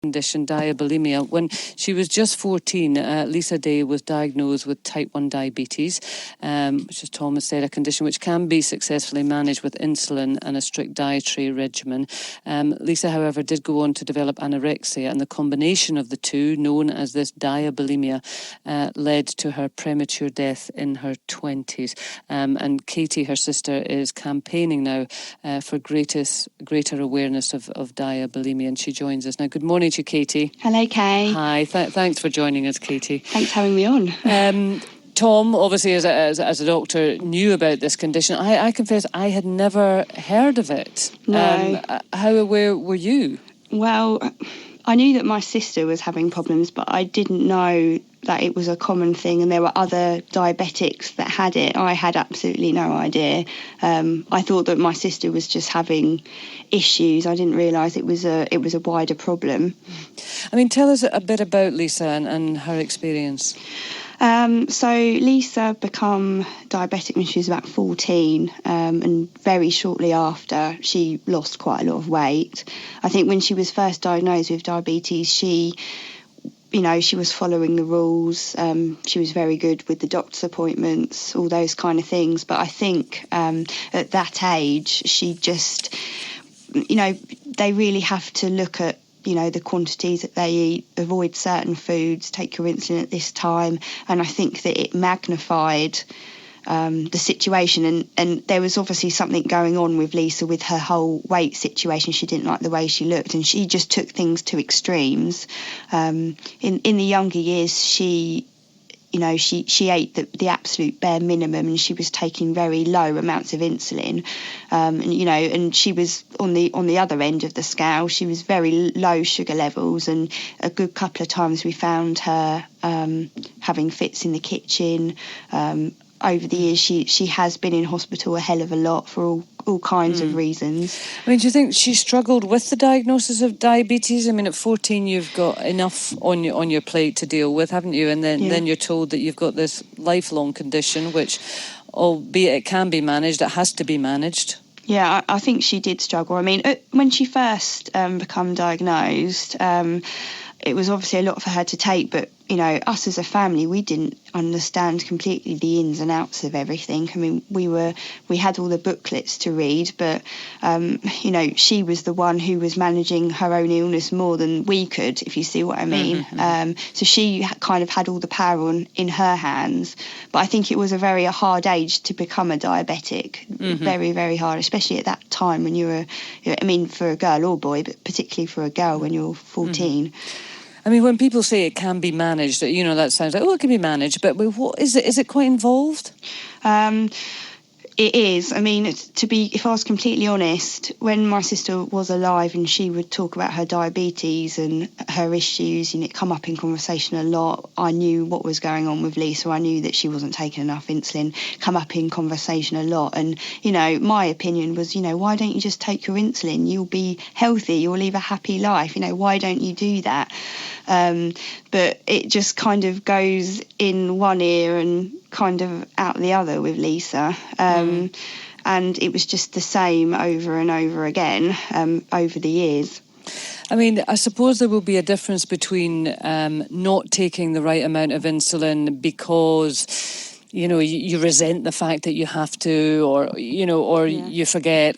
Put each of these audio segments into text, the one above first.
condition, diabulimia. When she was just 14, Lisa Day was diagnosed with type 1 diabetes, which, as Tom has said, a condition which can be successfully managed with insulin and a strict dietary regimen. Lisa, however, did go on to develop anorexia, and the combination of the two, known as this diabulimia, led to her premature death in her 20s. And Katie, her sister, is campaigning now for greater awareness of diabulimia, and she joins us now. Good morning to you, Katie. Hello, Kay. Hi, thanks for joining us, Katie. Thanks for having me on. Tom, obviously, as a doctor, knew about this condition. I confess I had never heard of it. No. How aware were you? Well, I knew that my sister was having problems, but I didn't know that it was a common thing and there were other diabetics that had it. I had absolutely no idea. I thought that my sister was just having issues. I didn't realise it was a wider problem. I mean, tell us a bit about Lisa and her experience. So Lisa became diabetic when she was about 14, and very shortly after she lost quite a lot of weight. I think when she was first diagnosed with diabetes, she was following the rules. She was very good with the doctor's appointments, all those kind of things. But I think at that age, she just, they really have to look at the quantities that they eat, avoid certain foods, take your insulin at this time. And I think that it magnified the situation. And there was obviously something going on with Lisa with her whole weight situation. She didn't like the way she looked, and she just took things to extremes. In the younger years, she ate the absolute bare minimum, and she was taking very low amounts of insulin. And she was on the other end of the scale. She was very low sugar levels, and a good couple of times we found her having fits in the kitchen. Over the years, she has been in hospital a hell of a lot for all kinds of reasons. I mean, do you think she struggled with the diagnosis of diabetes? I mean, at 14, you've got enough on your plate to deal with, haven't you? And then you're told that you've got this lifelong condition, which, albeit it can be managed, it has to be managed. Yeah, I think she did struggle. I mean, when she first became diagnosed, it was obviously a lot for her to take, but us as a family, we didn't understand completely the ins and outs of everything. I mean, we had all the booklets to read, but she was the one who was managing her own illness more than we could, if you see what I mean. Mm-hmm. So she kind of had all the power in her hands. But I think it was a very hard age to become a diabetic. Mm-hmm. Very, very hard, especially at that time when you were, for a girl or boy, but particularly for a girl when you're 14. Mm-hmm. I mean, when people say it can be managed, that sounds like, it can be managed, but what is it? Is it quite involved? It is. I mean, if I was completely honest, when my sister was alive and she would talk about her diabetes and her issues, it come up in conversation a lot. I knew what was going on with Lisa. I knew that she wasn't taking enough insulin, come up in conversation a lot. And, my opinion was, why don't you just take your insulin? You'll be healthy. You'll live a happy life. Why don't you do that? But it just kind of goes in one ear and kind of out the other with Lisa. And it was just the same over and over again over the years. I mean, I suppose there will be a difference between not taking the right amount of insulin because, you resent the fact that you have to, or you forget,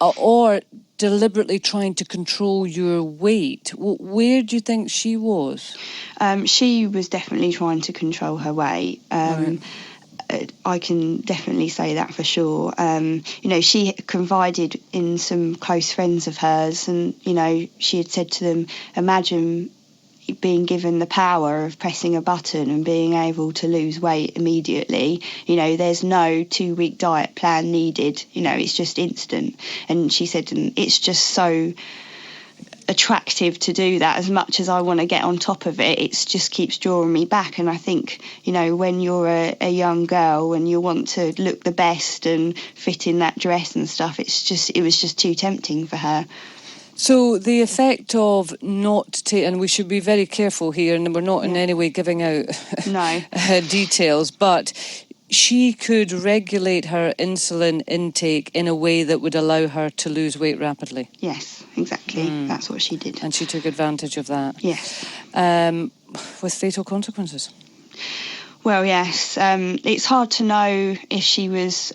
or deliberately trying to control your weight. Where do you think she was? She was definitely trying to control her weight. Right. I can definitely say that for sure. She confided in some close friends of hers, and, she had said to them, imagine being given the power of pressing a button and being able to lose weight immediately. There's no 2-week diet plan needed. It's just instant. And she said, it's just so attractive to do that. As much as I want to get on top of it, it just keeps drawing me back. And I think, when you're a young girl and you want to look the best and fit in that dress and stuff, it was just too tempting for her. So the effect of not taking, and we should be very careful here, and we're not in any way giving out details, but she could regulate her insulin intake in a way that would allow her to lose weight rapidly. Yes, exactly. That's what she did. And she took advantage of that. Yes. With fatal consequences. Well, yes. It's hard to know if she was...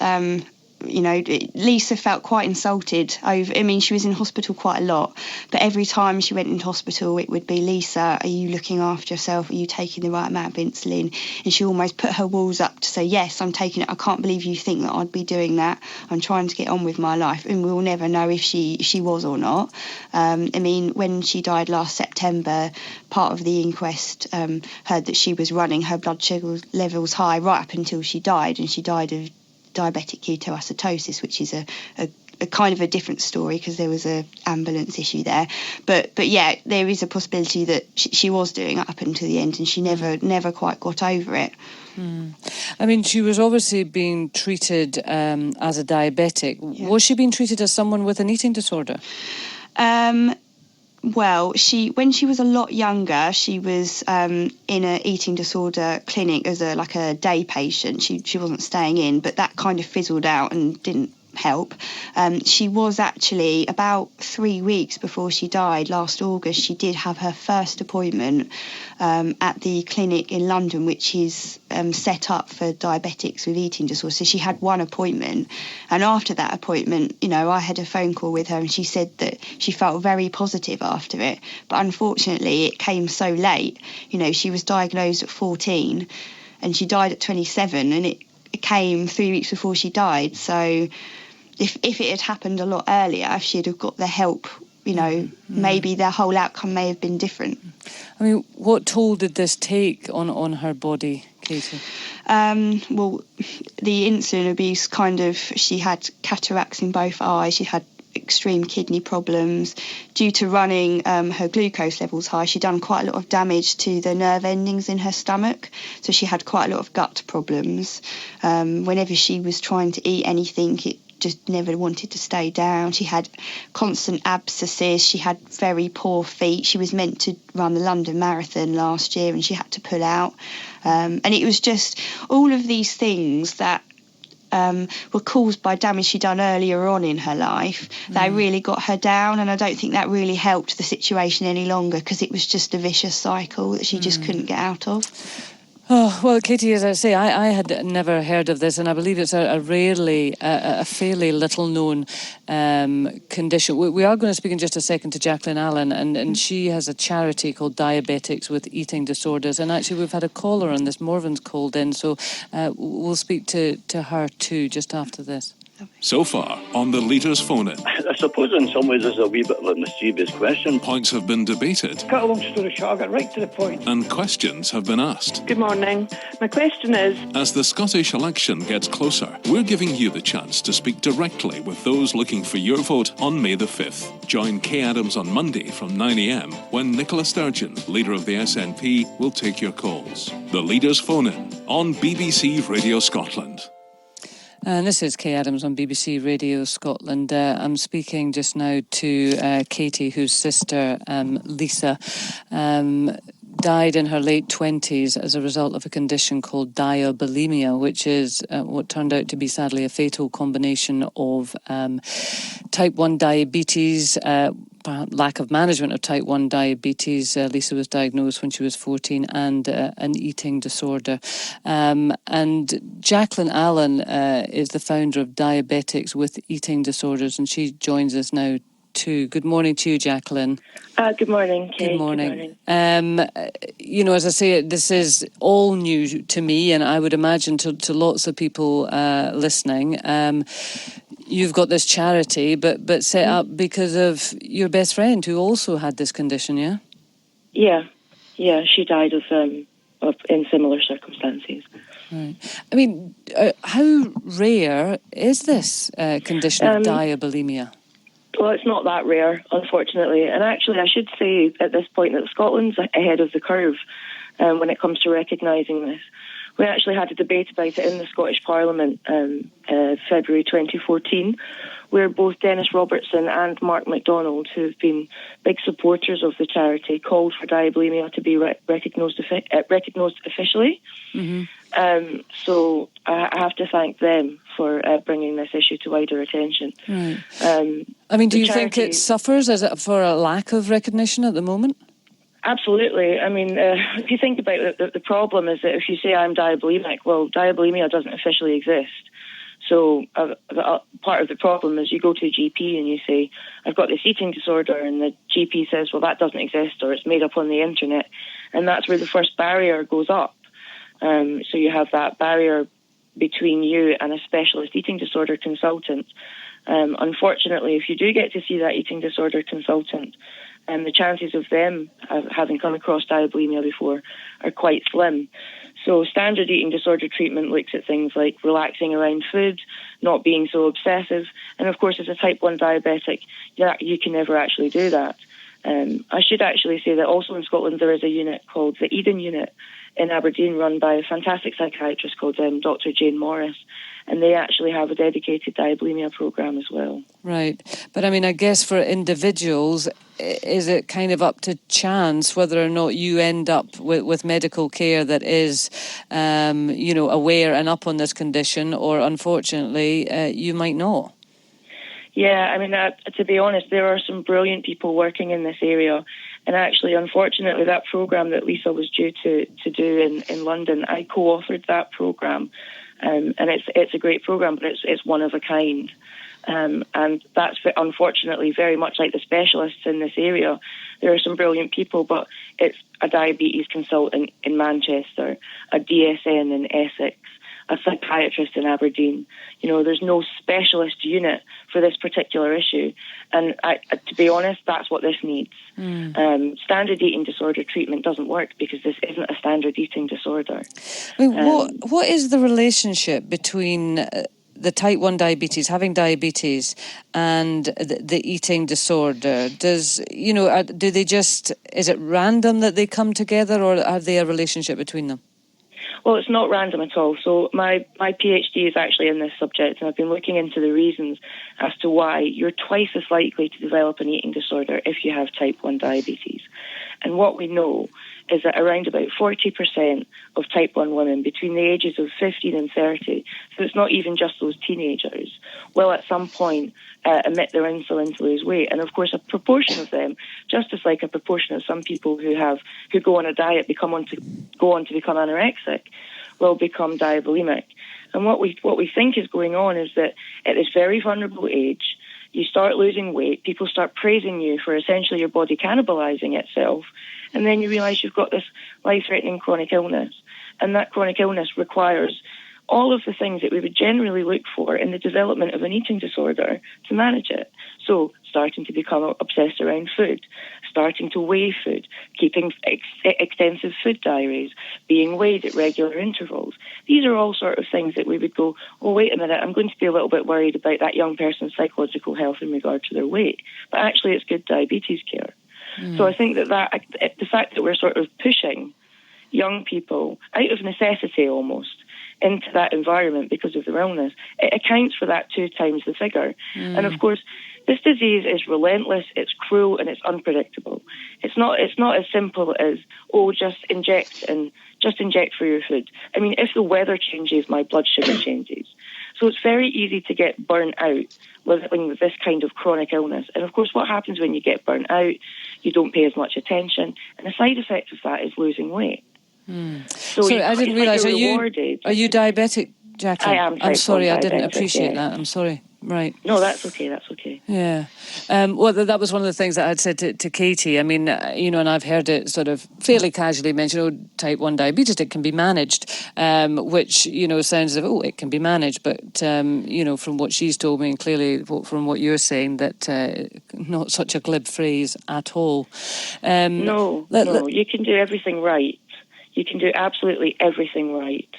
Lisa felt quite insulted over... I mean, she was in hospital quite a lot, but every time she went into hospital, it would be, Lisa, are you looking after yourself? Are you taking the right amount of insulin? And she almost put her walls up to say, yes, I'm taking it. I can't believe you think that I'd be doing that. I'm trying to get on with my life. And we'll never know if she was or not. I mean, when she died last September, part of the inquest heard that she was running her blood sugar levels high right up until she died, and she died of diabetic ketoacidosis, which is a kind of a different story because there was a ambulance issue there. But yeah, there is a possibility that she was doing it up until the end, and she never quite got over it. I mean, she was obviously being treated as a diabetic. Yeah. Was she being treated as someone with an eating disorder? Well, when she was a lot younger, she was in an eating disorder clinic as a day patient. She wasn't staying in, but that kind of fizzled out and didn't help. She was actually about 3 weeks before she died last August. She did have her first appointment at the clinic in London, which is set up for diabetics with eating disorders. So she had one appointment, and after that appointment, I had a phone call with her, and she said that she felt very positive after it, but unfortunately it came so late. She was diagnosed at 14 and she died at 27, and it came 3 weeks before she died. So if it had happened a lot earlier, if she'd have got the help, maybe their whole outcome may have been different. I mean, what toll did this take on her body, Katie? Well, the insulin abuse she had cataracts in both eyes, she had extreme kidney problems. Due to running her glucose levels high, she'd done quite a lot of damage to the nerve endings in her stomach, so she had quite a lot of gut problems. Whenever she was trying to eat anything, it just never wanted to stay down. She had constant abscesses. She had very poor feet. She was meant to run the London Marathon last year and she had to pull out. And it was just all of these things that were caused by damage she'd done earlier on in her life. They really got her down, and I don't think that really helped the situation any longer, because it was just a vicious cycle that she just couldn't get out of. Oh, well, Katie, as I say, I had never heard of this, and I believe it's a fairly little-known condition. We are going to speak in just a second to Jacqueline Allan, and she has a charity called Diabetics with Eating Disorders, and actually we've had a caller on this. Morven's called in, so we'll speak to her too just after this. So far, on the Leaders' Phone-In. I suppose in some ways it's a wee bit of a mischievous question. Points have been debated. Cut a long story short, I got right to the point. And questions have been asked. Good morning. My question is... As the Scottish election gets closer, we're giving you the chance to speak directly with those looking for your vote on May the 5th. Join Kay Adams on Monday from 9 a.m. when Nicola Sturgeon, leader of the SNP, will take your calls. The Leaders' Phone-In on BBC Radio Scotland. And this is Kay Adams on BBC Radio Scotland. I'm speaking just now to Katie, whose sister, Lisa, died in her late 20s as a result of a condition called diabulimia, which is what turned out to be sadly a fatal combination of type 1 diabetes, lack of management of type 1 diabetes. Lisa was diagnosed when she was 14, and an eating disorder. And Jacqueline Allan is the founder of Diabetics with Eating Disorders, and she joins us now too. Good morning to you, Jacqueline. Good morning, Kate. Good morning. As I say, this is all new to me, and I would imagine to lots of people listening. You've got this charity, but set up because of your best friend who also had this condition, yeah? Yeah. She died of in similar circumstances. Right. I mean, how rare is this condition of diabulimia? Well, it's not that rare, unfortunately. And actually, I should say at this point that Scotland's ahead of the curve when it comes to recognising this. We actually had a debate about it in the Scottish Parliament February 2014, where both Dennis Robertson and Mark MacDonald, who have been big supporters of the charity, called for diabulimia to be recognised officially. Mm-hmm. So I have to thank them for bringing this issue to wider attention. Right. I mean, do you think it suffers for a lack of recognition at the moment? Absolutely. I mean, if you think about it, the problem is that if you say I'm diabulimic, well, diabulimia doesn't officially exist. So part of the problem is you go to a GP and you say, I've got this eating disorder, and the GP says, well, that doesn't exist, or it's made up on the internet. And that's where the first barrier goes up. So you have that barrier between you and a specialist eating disorder consultant. Unfortunately, if you do get to see that eating disorder consultant, the chances of them having come across diabulimia before are quite slim. So standard eating disorder treatment looks at things like relaxing around food, not being so obsessive, and of course as a type 1 diabetic, you can never actually do that. I should actually say that also in Scotland there is a unit called the Eden Unit in Aberdeen, run by a fantastic psychiatrist called Dr. Jane Morris, and they actually have a dedicated diabulimia programme as well. Right. But I mean, I guess for individuals, is it kind of up to chance whether or not you end up with medical care that is, aware and up on this condition, or unfortunately, you might not? Yeah, I mean, to be honest, there are some brilliant people working in this area. And actually, unfortunately, that programme that Lisa was due to do in London, I co-authored that programme. And it's a great programme, but it's one of a kind. And that's unfortunately very much like the specialists in this area. There are some brilliant people, but it's a diabetes consultant in Manchester, a DSN in Essex, a psychiatrist in Aberdeen. There's no specialist unit for this particular issue. And to be honest, that's what this needs. Standard eating disorder treatment doesn't work because this isn't a standard eating disorder. I mean, what is the relationship between the type 1 diabetes, having diabetes, and the eating disorder? Is it random that they come together, or have they a relationship between them? Well, it's not random at all. So my PhD is actually in this subject, and I've been looking into the reasons as to why you're twice as likely to develop an eating disorder if you have type 1 diabetes. And what we know is that around about 40% of type 1 women between the ages of 15 and 30, so it's not even just those teenagers, will at some point emit their insulin to lose weight. And of course, a proportion of them, just as like a proportion of some people who go on a diet go on to become anorexic, will become diabulimic. And what we think is going on is that at this very vulnerable age, you start losing weight, people start praising you for essentially your body cannibalizing itself, and then you realise you've got this life-threatening chronic illness. And that chronic illness requires all of the things that we would generally look for in the development of an eating disorder to manage it. So starting to become obsessed around food, starting to weigh food, keeping extensive food diaries, being weighed at regular intervals. These are all sort of things that we would go, oh, wait a minute, I'm going to be a little bit worried about that young person's psychological health in regard to their weight. But actually it's good diabetes care. So I think that the fact that we're sort of pushing young people out of necessity almost into that environment because of their illness, it accounts for that 2 times the figure. And of course, this disease is relentless, it's cruel, and it's unpredictable. It's not as simple as, just inject for your food. I mean, if the weather changes, my blood sugar changes. So it's very easy to get burnt out living with this kind of chronic illness. And of course, what happens when you get burnt out? You don't pay as much attention, and the side effect of that is losing weight. So I didn't realise, are you diabetic, Jacqueline? I am. I'm sorry, I didn't diabetic, appreciate that. I'm sorry. Right. No, that's okay. Yeah. Well, that was one of the things that I'd said to Katie. I mean, and I've heard it sort of fairly casually mentioned, type 1 diabetes, it can be managed, which, sounds as if, it can be managed. But, from what she's told me, and clearly from what you're saying, that not such a glib phrase at all. No, you can do everything right. You can do absolutely everything right,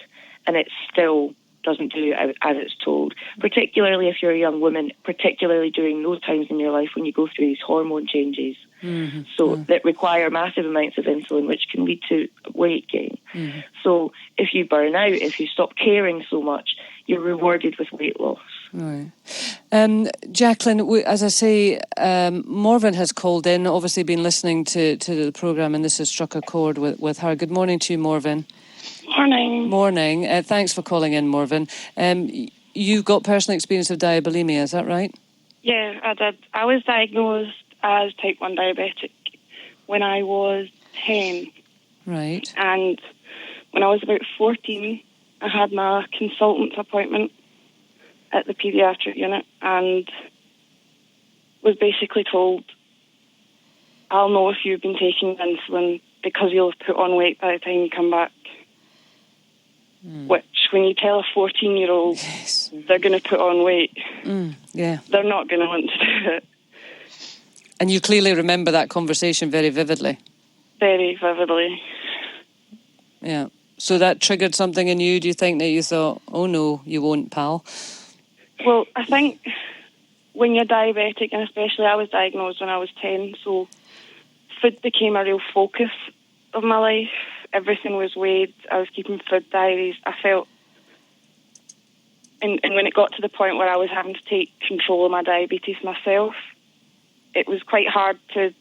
and it still doesn't do as it's told, particularly if you're a young woman, particularly during those times in your life when you go through these hormone changes. That require massive amounts of insulin, which can lead to weight gain. So if you burn out, if you stop caring so much, you're rewarded with weight loss. Right. Jacqueline, as I say, Morven has called in, obviously been listening to the programme, and this has struck a chord with her. Good morning to you, Morven. Morning. Morning. Thanks for calling in, Morven. You've got personal experience of diabulimia, is that right? Yeah, I did. I was diagnosed as type 1 diabetic when I was 10. Right. And when I was about 14, I had my consultant's appointment at the paediatric unit and was basically told, I'll know if you've been taking insulin because you'll have put on weight by the time you come back. Which, when you tell a 14-year-old they're going to put on weight, they're not going to want to do it. And you clearly remember that conversation very vividly. Very vividly. Yeah. So that triggered something in you, do you think, that you thought, oh no, you won't, pal? Well, I think when you're diabetic, and especially I was diagnosed when I was 10, so food became a real focus of my life. Everything was weighed. I was keeping food diaries. I felt, and when it got to the point where I was having to take control of my diabetes myself, it was quite hard to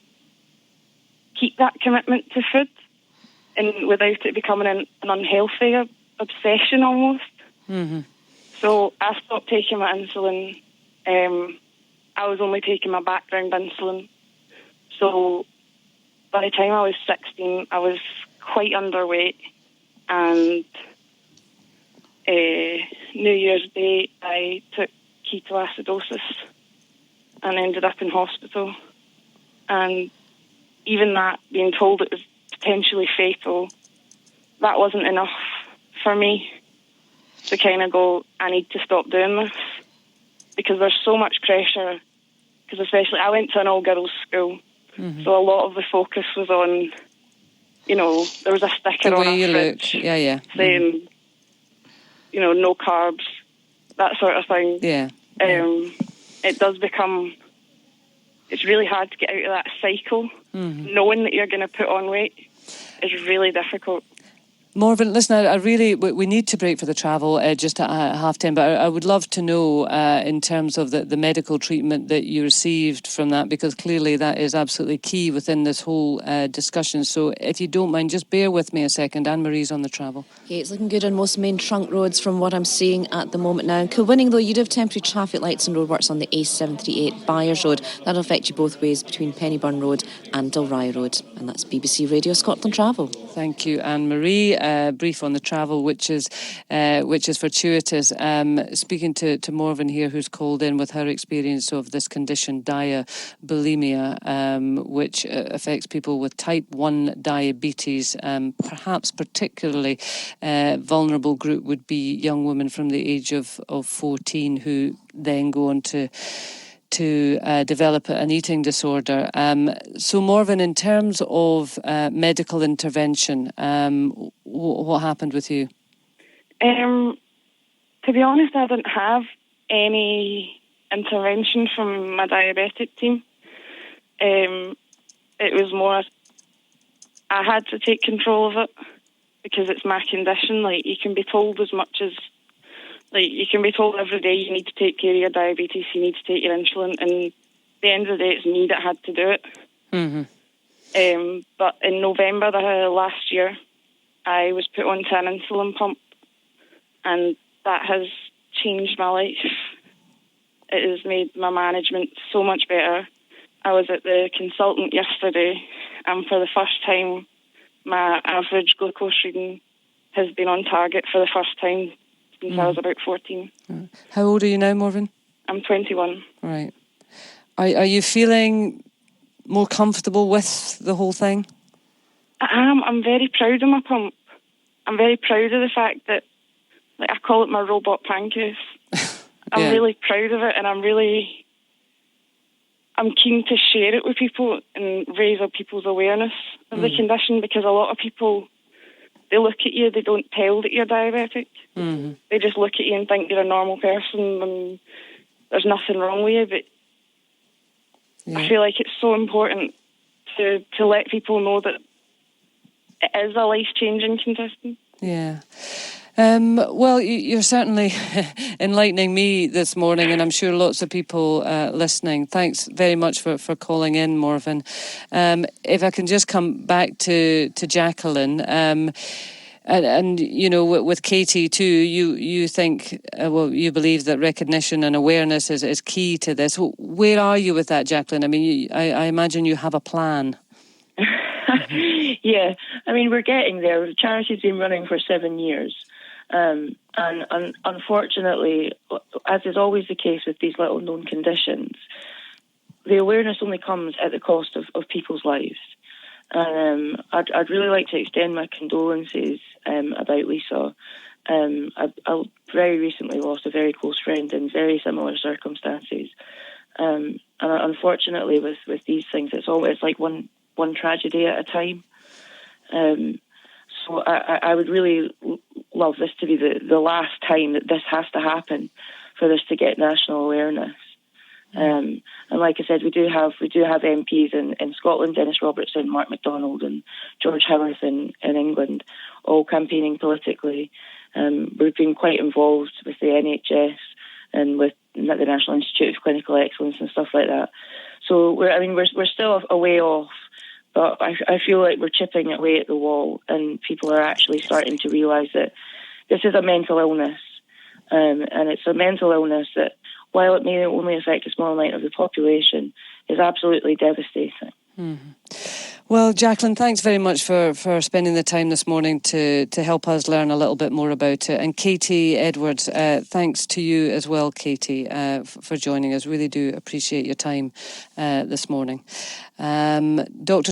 keep that commitment to food and without it becoming an unhealthy obsession almost. Mm-hmm. So I stopped taking my insulin. I was only taking my background insulin. So by the time I was 16, I was quite underweight. And New Year's Day, I took ketoacidosis and ended up in hospital. And even that, being told it was potentially fatal, that wasn't enough for me to kind of go, I need to stop doing this, because there's so much pressure, because especially I went to an all-girls school, so a lot of the focus was on, you know, there was a sticker the on way our you fridge look, saying, you know, no carbs, that sort of thing. It does become, it's really hard to get out of that cycle. Knowing that you're going to put on weight is really difficult. Morven, listen, I really, we need to break for the travel just at 10:30, but I would love to know in terms of the medical treatment that you received from that, because clearly that is absolutely key within this whole discussion. So if you don't mind, just bear with me a second. Anne-Marie's on the travel. Okay, it's looking good on most main trunk roads from what I'm seeing at the moment now. In Kilwinning, though, you do have temporary traffic lights and roadworks on the A738 Byers Road. That'll affect you both ways between Pennyburn Road and Dalry Road. And that's BBC Radio Scotland Travel. Thank you, Anne-Marie. Brief on the travel, which is fortuitous. Speaking to Morven here, who's called in with her experience of this condition, diabulimia, which affects people with type 1 diabetes. Perhaps particularly vulnerable group would be young women from the age of 14 who then go on to develop an eating disorder. So, Morven, in terms of medical intervention, what happened with you? To be honest, I didn't have any intervention from my diabetic team. It was more, I had to take control of it because it's my condition. Like, you can be told as much as, like, you can be told every day you need to take care of your diabetes, you need to take your insulin, and at the end of the day, it's me that had to do it. But in November last year, I was put onto an insulin pump, and that has changed my life. It has made my management so much better. I was at the consultant yesterday, and for the first time, my average glucose reading has been on target for the first time since I was about 14. How old are you now, Morven? I'm 21. Right. Are you feeling more comfortable with the whole thing? I am. I'm very proud of my pump. I'm very proud of the fact that, like, I call it my robot pancreas. I'm really proud of it, and I'm keen to share it with people and raise up people's awareness of the condition, because a lot of people, they look at you, they don't tell that you're diabetic. They just look at you and think you're a normal person and there's nothing wrong with you. But I feel like it's so important to let people know that it is a life-changing condition. Yeah. Well, you're certainly enlightening me this morning, and I'm sure lots of people listening. Thanks very much for calling in, Morven. If I can just come back to Jacqueline, and you know, with Katie too, you think, you believe that recognition and awareness is key to this. Where are you with that, Jacqueline? I mean, I imagine you have a plan. Yeah, I mean, we're getting there. The charity's been running for 7 years. And unfortunately, as is always the case with these little known conditions, the awareness only comes at the cost of people's lives. I'd really like to extend my condolences about Lisa. I very recently lost a very close friend in very similar circumstances. And unfortunately, with these things, it's like one tragedy at a time. So I would really love this to be the last time that this has to happen for this to get national awareness. And like I said, we do have MPs in Scotland, Dennis Robertson, Mark MacDonald and George Howarth in England, all campaigning politically. We've been quite involved with the NHS and with the National Institute of Clinical Excellence and stuff like that. So we're still a way off. But I feel like we're chipping away at the wall, and people are actually starting to realise that this is a mental illness. And it's a mental illness that, while it may only affect a small amount of the population, is absolutely devastating. Mm-hmm. Well, Jacqueline, thanks very much for spending the time this morning to help us learn a little bit more about it. And Katie Edwards, thanks to you as well, Katie, for joining us. Really do appreciate your time this morning. Dr.